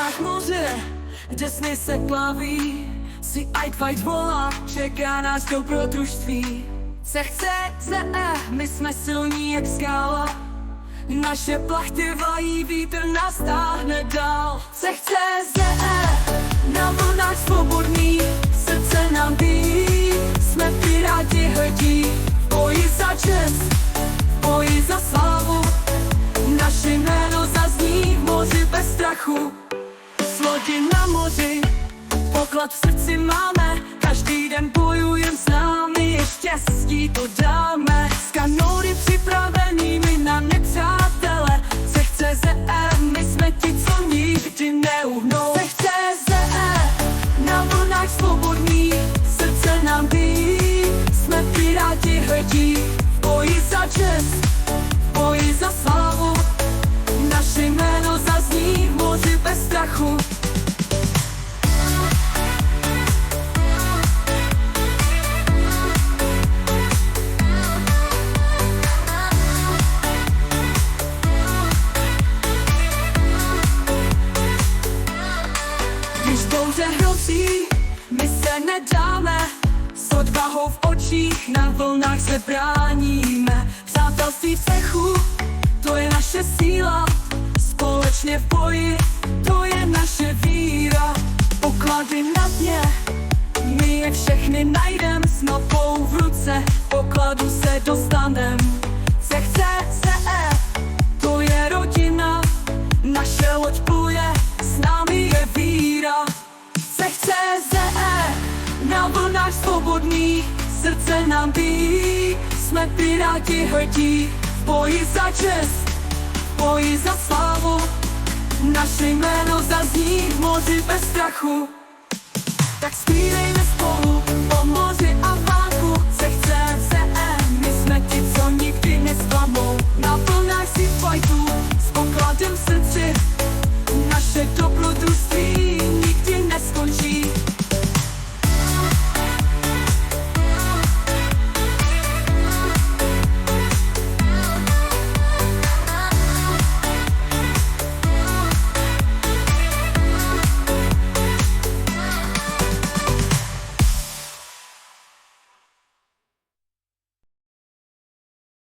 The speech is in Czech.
vlnách moře, kde sny se plaví, si Ike Fight volá, čeká nás dobrodružství. Chce, my jsme silní jak skála, naše plachty vlají, vítr nás táhne dál. Chce, na vlnách svobodný, srdce nám bijí, jsme piráti hrdí, v boji za čest, v boji za slávu, naše jméno zazní v moři bez strachu. S lodi na moři, poklad v srdci máme, každý den bojujem s námi, je štěstí to dáme. S kanóny připravenými na nepřátele, chce, my jsme ti, co nikdy neuhnou. Chce, na vlnách svobodný, srdce nám bijí, jsme piráti hrdí, v boji za čest, v boji za slávu, naše jméno zazní v moři bez strachu. Když bouře hrozí, my se nedáme, s odvahou v očích na vlnách se bráníme. Přátelství v cechu, to je naše síla, společně v boji, to je naše víra. Poklady na dně, my je všechny najdem, s mapou v ruce, pokladu se dostanem. Chce, to je rodina, naše loď pluje, s námi je víra. Chce, na vlnách svobodný, srdce nám bijí, jsme piráti hrdí, v boji za čest, v boji za slávu, naše jméno zazní v moři bez strachu. Tak zpívejme